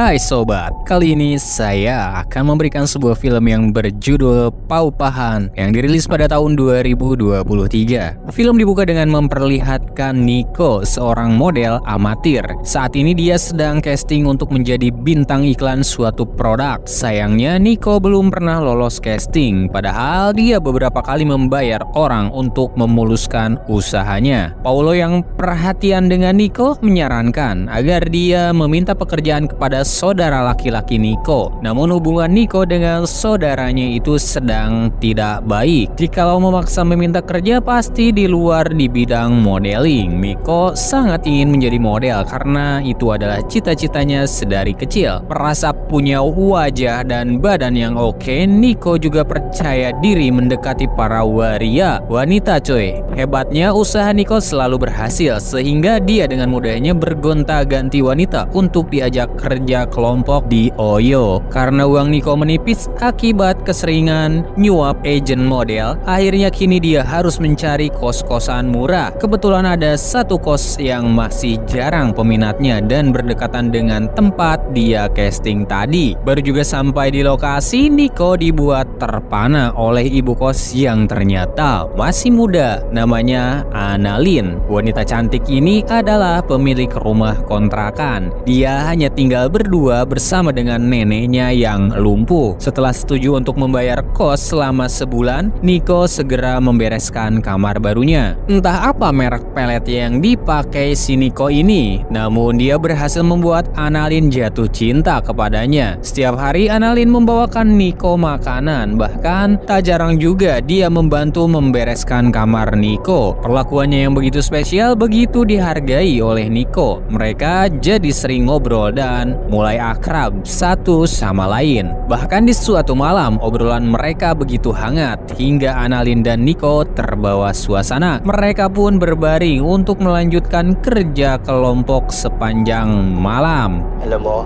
Hai sobat, kali ini saya akan memberikan sebuah film yang berjudul Paupahan yang dirilis pada tahun 2023. Film dibuka dengan memperlihatkan Nico, seorang model amatir. Saat ini dia sedang casting untuk menjadi bintang iklan suatu produk. Sayangnya Nico belum pernah lolos casting, padahal dia beberapa kali membayar orang untuk memuluskan usahanya. Paulo yang perhatian dengan Nico menyarankan agar dia meminta pekerjaan kepada saudara laki-laki Nico. Namun hubungan Nico dengan saudaranya itu sedang tidak baik. Jikalau memaksa meminta kerja pasti di luar di bidang modeling. Nico sangat ingin menjadi model karena itu adalah cita-citanya sedari kecil. Merasa punya wajah dan badan yang oke, Nico juga percaya diri mendekati para waria wanita coy. Hebatnya usaha Nico selalu berhasil sehingga dia dengan mudahnya bergonta-ganti wanita untuk diajak kerja kelompok di Oyo. Karena uang Nico menipis akibat keseringan nyuap agent model, akhirnya kini dia harus mencari kos-kosan murah. Kebetulan ada satu kos yang masih jarang peminatnya dan berdekatan dengan tempat dia casting tadi. Baru juga sampai di lokasi, Nico dibuat terpana oleh ibu kos yang ternyata masih muda. Namanya Annalyn. Wanita cantik ini adalah pemilik rumah kontrakan. Dia hanya tinggal berdua bersama dengan neneknya yang lumpuh. Setelah setuju untuk membayar kos selama sebulan, Nico segera membereskan kamar barunya. Entah apa merek pelet yang dipakai si Nico ini, namun dia berhasil membuat Annalyn jatuh cinta kepadanya. Setiap hari Annalyn membawakan Nico makanan, bahkan tak jarang juga dia membantu membereskan kamar Nico. Perlakuannya yang begitu spesial begitu dihargai oleh Nico. Mereka jadi sering ngobrol dan mulai akrab satu sama lain. Bahkan di suatu malam obrolan mereka begitu hangat hingga Annalyn dan Nico terbawa suasana. Mereka pun berbaring untuk melanjutkan kerja kelompok sepanjang malam. Alam mo,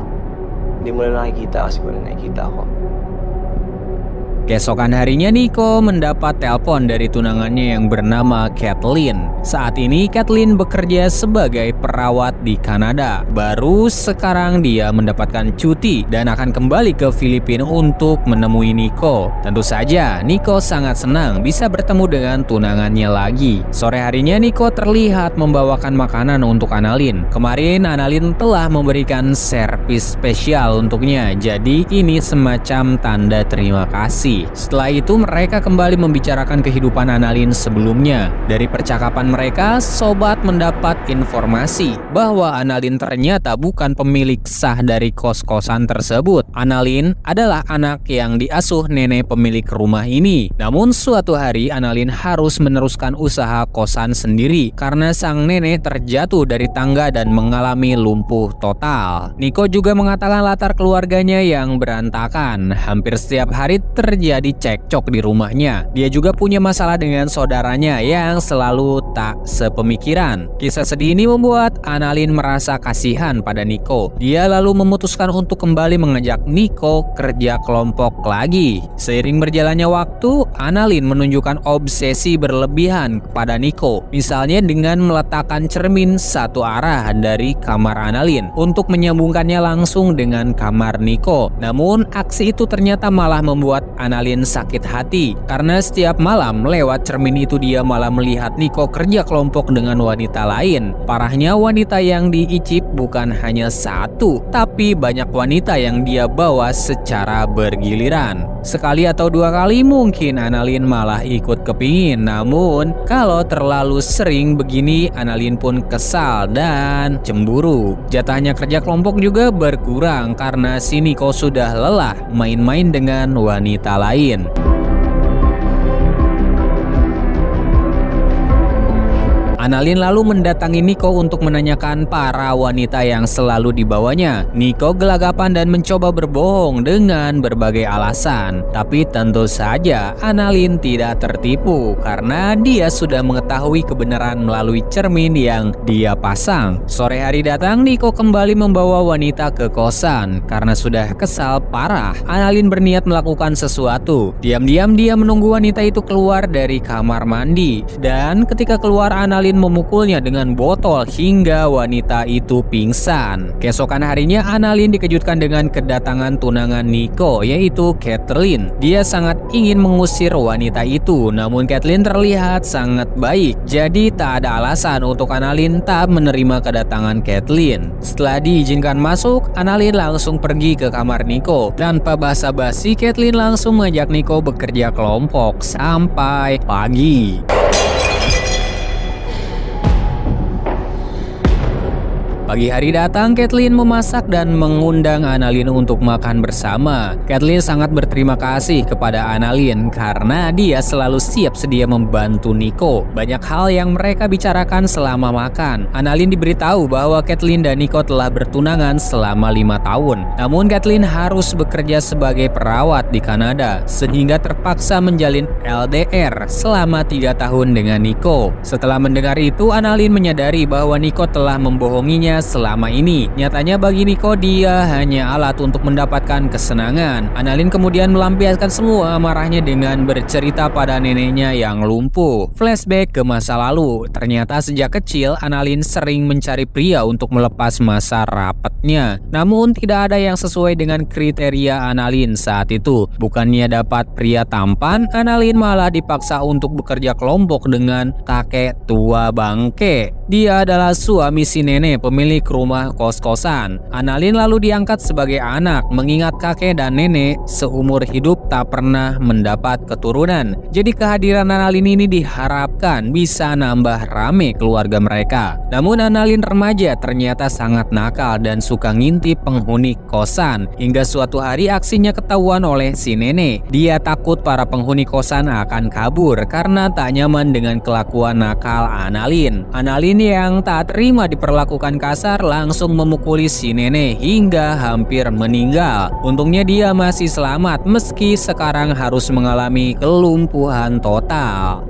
hindi mo na nakikita kasi kung nakikita ko. Keesokan harinya Nico mendapat telepon dari tunangannya yang bernama Kathleen. Saat ini Kathleen bekerja sebagai perawat di Kanada. Baru sekarang dia mendapatkan cuti dan akan kembali ke Filipina untuk menemui Nico. Tentu saja Nico sangat senang bisa bertemu dengan tunangannya lagi. Sore harinya Nico terlihat membawakan makanan untuk Annalyn. Kemarin Annalyn telah memberikan servis spesial untuknya. Jadi ini semacam tanda terima kasih. Setelah itu mereka kembali membicarakan kehidupan Annalyn sebelumnya. Dari percakapan mereka, sobat mendapat informasi bahwa Annalyn ternyata bukan pemilik sah dari kos-kosan tersebut. Annalyn adalah anak yang diasuh nenek pemilik rumah ini. Namun suatu hari Annalyn harus meneruskan usaha kosan sendiri karena sang nenek terjatuh dari tangga dan mengalami lumpuh total. Nico juga mengatakan latar keluarganya yang berantakan. Hampir setiap hari terjadi cekcok di rumahnya. Dia juga punya masalah dengan saudaranya yang selalu tak sepemikiran. Kisah sedih ini membuat Annalyn merasa kasihan pada Nico. Dia lalu memutuskan untuk kembali mengajak Nico kerja kelompok lagi. Seiring berjalannya waktu, Annalyn menunjukkan obsesi berlebihan kepada Nico. Misalnya dengan meletakkan cermin satu arah dari kamar Annalyn untuk menyambungkannya langsung dengan kamar Nico. Namun aksi itu ternyata malah membuat Annalyn sakit hati karena setiap malam lewat cermin itu dia malah melihat Nico kerja kelompok dengan wanita lain. Parahnya wanita yang diicip bukan hanya satu, tapi banyak wanita yang dia bawa secara bergiliran. Sekali atau dua kali mungkin Annalyn malah ikut kepingin, namun kalau terlalu sering begini Annalyn pun kesal dan cemburu. Jatahnya kerja kelompok juga berkurang karena si Nico sudah lelah main-main dengan wanita lain. Annalyn lalu mendatangi Nico untuk menanyakan para wanita yang selalu dibawanya. Nico gelagapan dan mencoba berbohong dengan berbagai alasan. Tapi tentu saja Annalyn tidak tertipu karena dia sudah mengetahui kebenaran melalui cermin yang dia pasang. Sore hari datang, Nico kembali membawa wanita ke kosan. Karena sudah kesal parah, Annalyn berniat melakukan sesuatu. Diam-diam dia menunggu wanita itu keluar dari kamar mandi. Dan ketika keluar, Annalyn Kathleen memukulnya dengan botol hingga wanita itu pingsan. Keesokan harinya, Annalyn dikejutkan dengan kedatangan tunangan Nico, yaitu Kathleen. Dia sangat ingin mengusir wanita itu, namun Kathleen terlihat sangat baik. Jadi tak ada alasan untuk Annalyn tak menerima kedatangan Kathleen. Setelah diizinkan masuk, Annalyn langsung pergi ke kamar Nico. Tanpa basa-basi, Kathleen langsung mengajak Nico bekerja kelompok sampai pagi. Pagi hari datang, Kathleen memasak dan mengundang Annalyn untuk makan bersama. Kathleen sangat berterima kasih kepada Annalyn karena dia selalu siap sedia membantu Nico. Banyak hal yang mereka bicarakan selama makan. Annalyn diberitahu bahwa Kathleen dan Nico telah bertunangan selama 5 tahun. Namun Kathleen harus bekerja sebagai perawat di Kanada, sehingga terpaksa menjalin LDR selama 3 tahun dengan Nico. Setelah mendengar itu, Annalyn menyadari bahwa Nico telah membohonginya selama ini. Nyatanya bagi Nico, dia hanya alat untuk mendapatkan kesenangan. Annalyn kemudian melampiaskan semua amarahnya dengan bercerita pada neneknya yang lumpuh. Flashback ke masa lalu. Ternyata sejak kecil Annalyn sering mencari pria untuk melepas masa rapetnya. Namun tidak ada yang sesuai dengan kriteria Annalyn saat itu. Bukannya dapat pria tampan, Annalyn malah dipaksa untuk bekerja kelompok dengan kakek tua bangke. Dia adalah suami si nenek pemilik rumah kos-kosan. Annalyn lalu diangkat sebagai anak, mengingat kakek dan nenek seumur hidup tak pernah mendapat keturunan. Jadi kehadiran Annalyn ini diharapkan bisa nambah rame keluarga mereka. Namun Annalyn remaja ternyata sangat nakal dan suka ngintip penghuni kosan. Hingga suatu hari aksinya ketahuan oleh si nenek. Dia takut para penghuni kosan akan kabur karena tak nyaman dengan kelakuan nakal Annalyn. Annalyn yang tak terima diperlakukan kasar langsung memukuli si nenek hingga hampir meninggal. Untungnya dia masih selamat meski sekarang harus mengalami kelumpuhan total.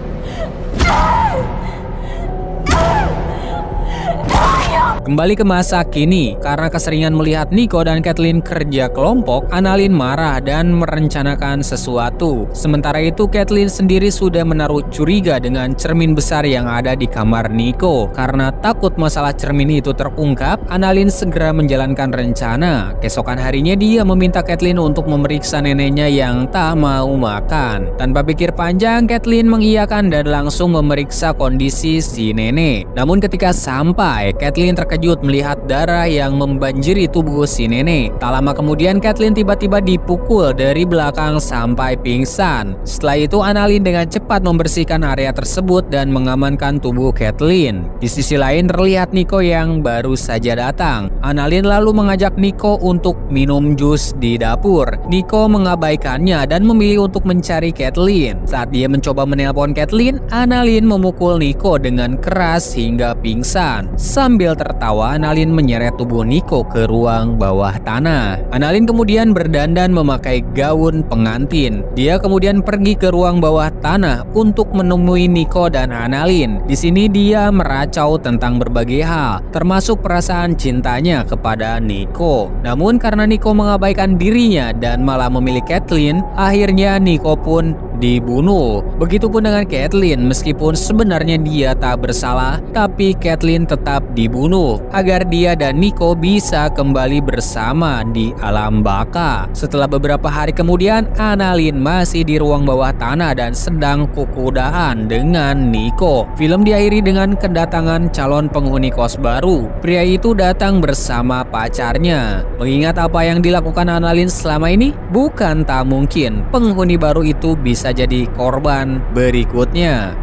Kembali ke masa kini, karena keseringan melihat Nico dan Kathleen kerja kelompok, Annalyn marah dan merencanakan sesuatu. Sementara itu, Kathleen sendiri sudah menaruh curiga dengan cermin besar yang ada di kamar Nico. Karena takut masalah cermin itu terungkap, Annalyn segera menjalankan rencana. Keesokan harinya dia meminta Kathleen untuk memeriksa neneknya yang tak mau makan. Tanpa pikir panjang, Kathleen mengiyakan dan langsung memeriksa kondisi si nenek. Namun ketika sampai, Kathleen terkejut melihat darah yang membanjiri tubuh si nenek. Tak lama kemudian Kathleen tiba-tiba dipukul dari belakang sampai pingsan. Setelah itu Annalyn dengan cepat membersihkan area tersebut dan mengamankan tubuh Kathleen. Di sisi lain terlihat Nico yang baru saja datang. Annalyn lalu mengajak Nico untuk minum jus di dapur. Nico mengabaikannya dan memilih untuk mencari Kathleen. Saat dia mencoba menelpon Kathleen, Annalyn memukul Nico dengan keras hingga pingsan. Sambil tertawa, Annalyn menyeret tubuh Nico ke ruang bawah tanah. Annalyn kemudian berdandan memakai gaun pengantin. Dia kemudian pergi ke ruang bawah tanah untuk menemui Nico dan Annalyn. Di sini dia meracau tentang berbagai hal, termasuk perasaan cintanya kepada Nico. Namun karena Nico mengabaikan dirinya dan malah memilih Kathleen, akhirnya Nico pun dibunuh. Begitupun dengan Kathleen, meskipun sebenarnya dia tak bersalah, tapi Kathleen tetap dibunuh agar dia dan Nico bisa kembali bersama di alam baka. Setelah beberapa hari kemudian, Annalyn masih di ruang bawah tanah dan sedang kukudahan dengan Nico. Film diakhiri dengan kedatangan calon penghuni kos baru. Pria itu datang bersama pacarnya. Mengingat apa yang dilakukan Annalyn selama ini, bukan tak mungkin penghuni baru itu bisa jadi korban berikutnya.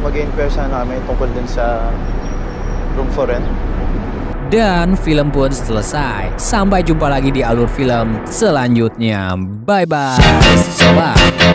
Mag-inquire sana kami tungkol din sa room for rent. Dan film pun selesai. Sampai jumpa lagi di alur film selanjutnya. Bye bye sobat.